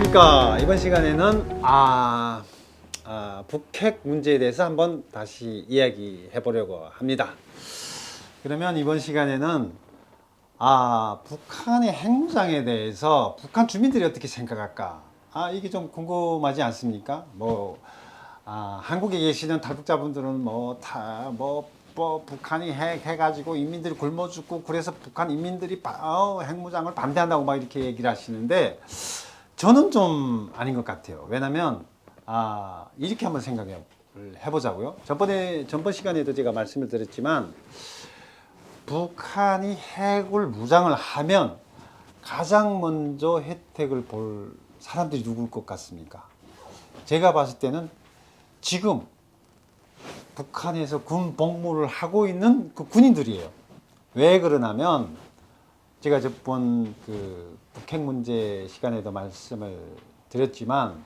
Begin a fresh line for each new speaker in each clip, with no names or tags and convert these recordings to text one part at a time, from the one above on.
안녕하십니까. 이번 시간에는 북핵 문제에 대해서 한번 다시 이야기해 보려고 합니다. 그러면 이번 시간에는 북한의 핵무장에 대해서 북한 주민들이 어떻게 생각할까, 이게 좀 궁금하지 않습니까? 한국에 계시는 탈북자분들은 북한이 해가지고 인민들이 굶어 죽고 그래서 북한 인민들이 핵무장을 반대한다고 막 이렇게 얘기를 하시는데, 저는 좀 아닌 것 같아요. 왜냐면 이렇게 한번 생각을 해보자고요. 전번 시간에도 제가 말씀을 드렸지만, 북한이 핵을 무장을 하면 가장 먼저 혜택을 볼 사람들이 누굴 것 같습니까? 제가 봤을 때는 지금 북한에서 군 복무를 하고 있는 그 군인들이에요. 왜 그러냐면, 제가 저번 북핵 문제 시간에도 말씀을 드렸지만,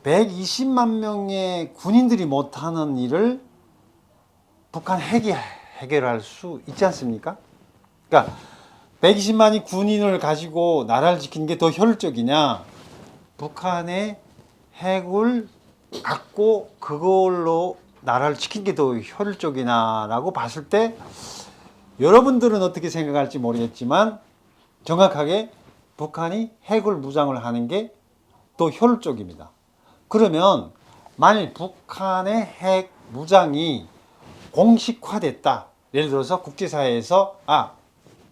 120만 명의 군인들이 못하는 일을 북한 핵이 해결할 수 있지 않습니까? 그러니까 120만이 군인을 가지고 나라를 지키는 게 더 효율적이냐, 북한의 핵을 갖고 그걸로 나라를 지키는 게 더 효율적이냐라고 봤을 때, 여러분들은 어떻게 생각할지 모르겠지만 정확하게 북한이 핵을 무장을 하는 게 더 효율적입니다. 그러면 만일 북한의 핵 무장이 공식화됐다, 예를 들어서 국제사회에서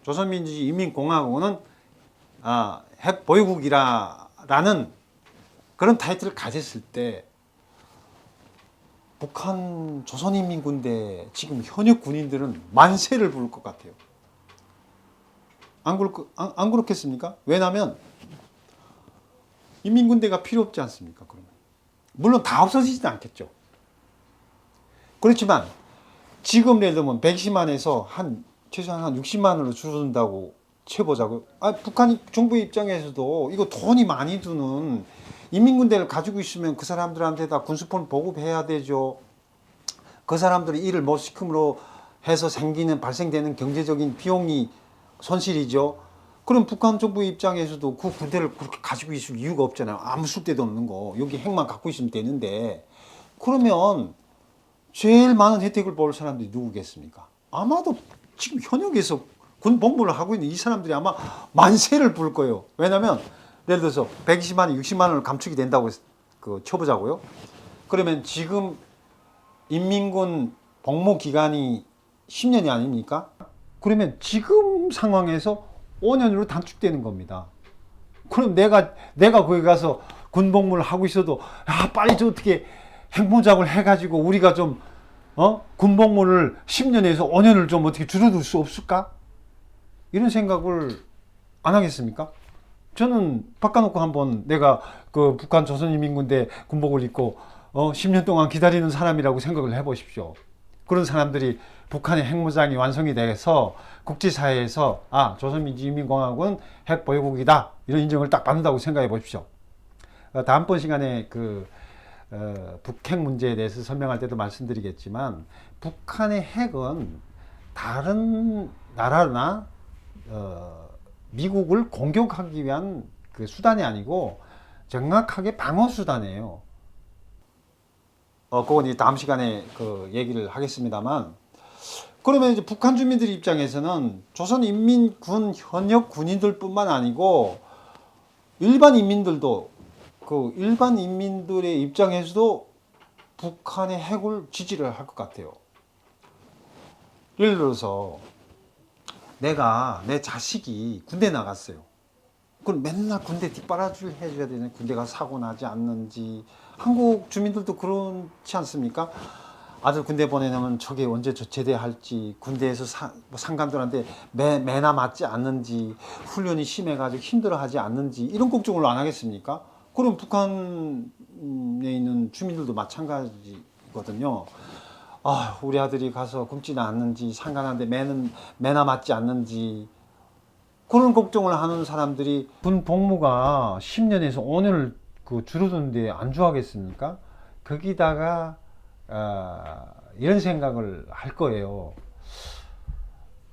조선민주주의인민공화국은 핵 보유국이라는 그런 타이틀을 가졌을 때, 북한 조선인민군대 지금 현역 군인들은 만세를 부를 것 같아요. 안 그렇겠습니까? 왜냐하면 인민군대가 필요 없지 않습니까? 그러면 물론 다 없어지지는 않겠죠. 그렇지만 지금 예를 들면 110만에서 최소한 한 60만으로 줄어든다고 쳐보자고요. 북한 정부 입장에서도 이거 돈이 많이 드는 인민군대를 가지고 있으면 그 사람들한테 다 군수품 보급해야 되죠. 그 사람들이 일을 못 시킴으로 해서 발생되는 경제적인 비용이 손실이죠. 그럼 북한 정부 입장에서도 그 군대를 그렇게 가지고 있을 이유가 없잖아요. 아무 쓸데도 없는 거. 여기 핵만 갖고 있으면 되는데. 그러면 제일 많은 혜택을 볼 사람들이 누구겠습니까? 아마도 지금 현역에서 군 복무를 하고 있는 이 사람들이 아마 만세를 부를 거예요. 왜냐하면 예를 들어서 120만, 60만 원을 감축이 된다고 쳐보자고요. 그러면 지금 인민군 복무 기간이 10년이 아닙니까? 그러면 지금 상황에서 5년으로 단축되는 겁니다. 그럼 내가 거기 가서 군 복무를 하고 있어도 빨리 좀 어떻게 핵무장을 해가지고 우리가 좀 군 복무를 10년에서 5년을 좀 어떻게 줄여둘 수 없을까? 이런 생각을 안 하겠습니까? 저는 바꿔놓고 한번 내가 그 북한 조선인민군대 군복을 입고 10년 동안 기다리는 사람이라고 생각을 해보십시오. 그런 사람들이 북한의 핵무장이 완성이 돼서 국제사회에서 조선민주주의인민공화국은 핵보유국이다, 이런 인정을 딱 받는다고 생각해 보십시오. 다음번 시간에 북핵 문제에 대해서 설명할 때도 말씀드리겠지만, 북한의 핵은 다른 나라나 미국을 공격하기 위한 그 수단이 아니고 정확하게 방어 수단이에요. 그건 이제 다음 시간에 얘기를 하겠습니다만, 그러면 이제 북한 주민들 입장에서는 조선인민군 현역 군인들뿐만 아니고 일반 인민들도, 일반 인민들의 입장에서도 북한의 핵을 지지를 할 것 같아요. 예를 들어서 내 자식이 군대 나갔어요. 그럼 맨날 군대 뒷바라지를 해줘야 되는, 군대가 사고 나지 않는지. 한국 주민들도 그렇지 않습니까? 아들 군대 보내려면 저게 언제 제대할지, 군대에서 상관들한테 매나 맞지 않는지, 훈련이 심해가지고 힘들어하지 않는지, 이런 걱정을 안 하겠습니까? 그럼 북한에 있는 주민들도 마찬가지거든요. 우리 아들이 가서 굶지는 않는지, 상관한테 매나 맞지 않는지, 그런 걱정을 하는 사람들이 군 복무가 10년에서 5년을 줄어드는데 안 좋아하겠습니까? 거기다가 이런 생각을 할 거예요.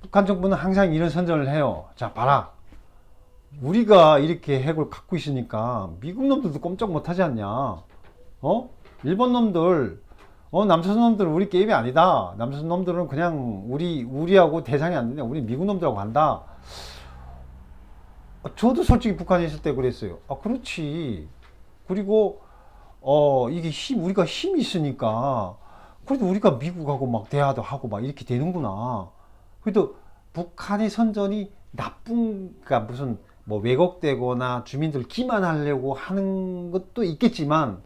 북한 정부는 항상 이런 선전을 해요. 자, 봐라. 우리가 이렇게 핵을 갖고 있으니까 미국 놈들도 꼼짝 못 하지 않냐? 어? 일본 놈들, 남조선 놈들은 우리 게임이 아니다. 남조선 놈들은 그냥 우리하고 대상이 안 되냐. 우리 미국 놈들하고 한다. 저도 솔직히 북한에 있을 때 그랬어요. 아, 그렇지. 그리고, 이게 우리가 힘이 있으니까, 그래도 우리가 미국하고 막 대화도 하고 막 이렇게 되는구나. 그래도 북한의 선전이 그러니까 무슨 뭐 왜곡되거나 주민들 기만하려고 하는 것도 있겠지만,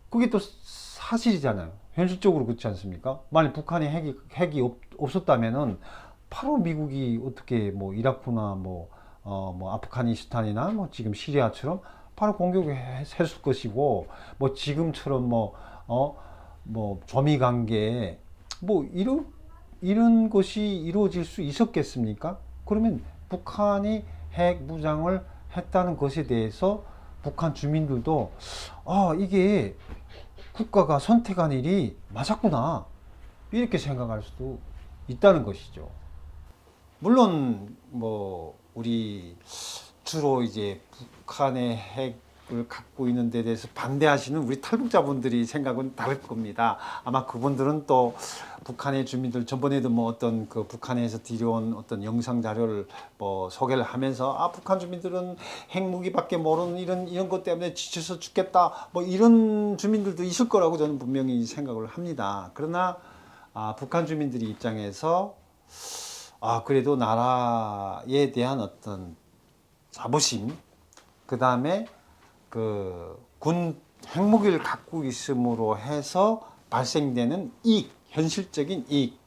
그게 또 사실이잖아요. 현실적으로 그렇지 않습니까? 만약 북한에 핵이 없었다면은 바로 미국이 어떻게 뭐 이라크나 뭐 아프가니스탄이나 뭐 지금 시리아처럼 바로 공격을 했을 것이고, 뭐 지금처럼 뭐 조미 관계 뭐 이런 것이 이루어질 수 있었겠습니까? 그러면 북한이 핵 무장을 했다는 것에 대해서 북한 주민들도 이게 국가가 선택한 일이 맞았구나 이렇게 생각할 수도 있다는 것이죠. 물론 뭐 우리 주로 이제 북한의 핵을 갖고 있는 데 대해서 반대하시는 우리 탈북자분들이 생각은 다를 겁니다. 아마 그분들은 또 북한의 주민들 전번에도 뭐 어떤 그 북한에서 들여온 어떤 영상 자료를 뭐 소개를 하면서 북한 주민들은 핵무기밖에 모르는 이런 것 때문에 지쳐서 죽겠다 뭐 이런 주민들도 있을 거라고 저는 분명히 생각을 합니다. 그러나 북한 주민들의 입장에서 그래도 나라에 대한 어떤 자부심, 그 다음에 그 군 핵무기를 갖고 있음으로 해서 발생되는 이익, 현실적인 이익,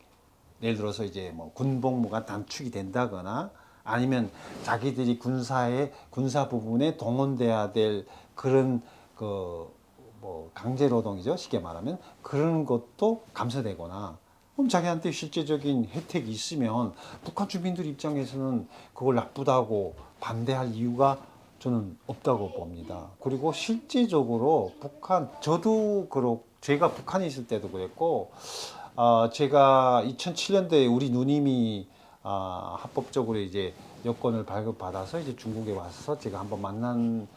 예를 들어서 이제 뭐 군복무가 단축이 된다거나 아니면 자기들이 군사 부분에 동원돼야 될 그런 그 뭐 강제노동이죠, 쉽게 말하면 그런 것도 감소되거나 그럼 자기한테 실제적인 혜택이 있으면 북한 주민들 입장에서는 그걸 나쁘다고 반대할 이유가 저는 없다고 봅니다. 그리고 실제적으로 저도 그렇고 제가 북한에 있을 때도 그랬고 제가 2007년도에 우리 누님이 합법적으로 이제 여권을 발급받아서 이제 중국에 와서 제가 한번 만난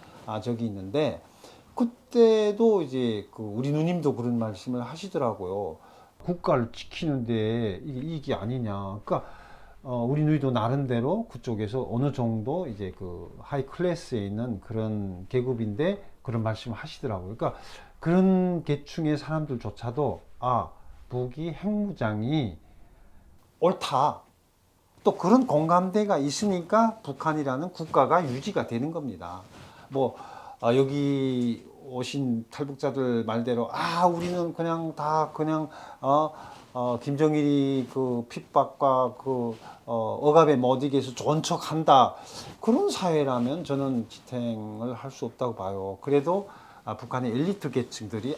적이 있는데 그때도 이제 그 우리 누님도 그런 말씀을 하시더라고요. 국가를 지키는데 이게 이익이 아니냐. 그러니까 우리 누이도 나름대로 그쪽에서 어느 정도 이제 그 하이 클래스에 있는 그런 계급인데 그런 말씀을 하시더라고요. 그러니까 그런 계층의 사람들조차도 북이 핵무장이 옳다. 또 그런 공감대가 있으니까 북한이라는 국가가 유지가 되는 겁니다. 뭐 여기 오신 탈북자들 말대로 우리는 그냥 다 그냥 김정일이 그 핍박과 그 억압에 못 이겨서 좋은 척 한다 그런 사회라면 저는 지탱을 할 수 없다고 봐요. 그래도 북한의 엘리트 계층들이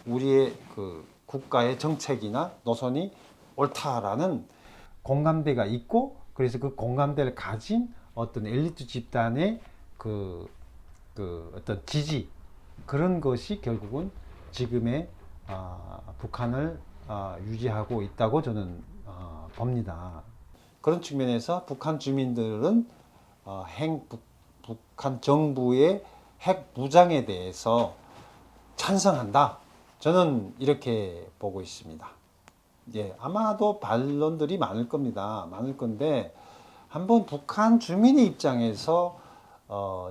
우리의 그 국가의 정책이나 노선이 옳다라는 공감대가 있고 그래서 그 공감대를 가진 어떤 엘리트 집단의 그 어떤 지지 그런 것이 결국은 지금의 북한을 유지하고 있다고 저는 봅니다. 그런 측면에서 북한 주민들은 북한 정부의 핵 무장에 대해서 찬성한다. 저는 이렇게 보고 있습니다. 아마도 반론들이 많을 겁니다. 많을 건데 한번 북한 주민의 입장에서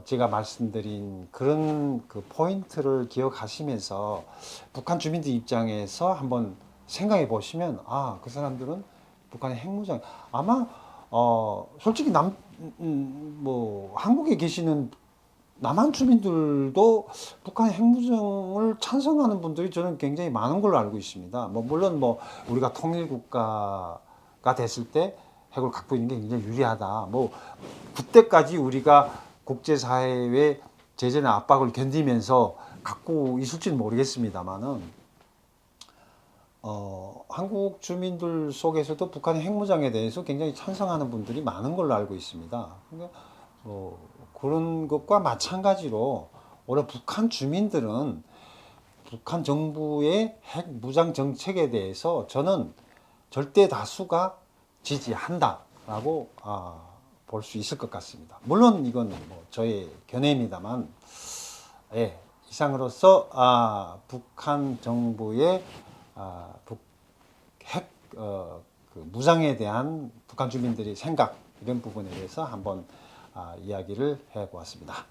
제가 말씀드린 그런 그 포인트를 기억하시면서 북한 주민들 입장에서 한번 생각해 보시면 그 사람들은 북한의 핵무장 아마 솔직히 뭐 한국에 계시는 남한 주민들도 북한의 핵무장을 찬성하는 분들이 저는 굉장히 많은 걸로 알고 있습니다. 물론 우리가 통일국가가 됐을 때 핵을 갖고 있는 게 굉장히 유리하다. 그때까지 우리가 국제사회의 제재나 압박을 견디면서 갖고 있을지는 모르겠습니다만은 한국 주민들 속에서도 북한의 핵무장에 대해서 굉장히 찬성하는 분들이 많은 걸로 알고 있습니다. 그러니까 그런 것과 마찬가지로 오히려 북한 주민들은 북한 정부의 핵무장 정책에 대해서 저는 절대 다수가 지지한다라고 볼 수 있을 것 같습니다. 물론 이건 뭐 저의 견해입니다만, 예, 이상으로서 북한 정부의 핵 그 무장에 대한 북한 주민들의 생각 이런 부분에 대해서 한번 이야기를 해보았습니다.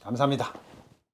감사합니다.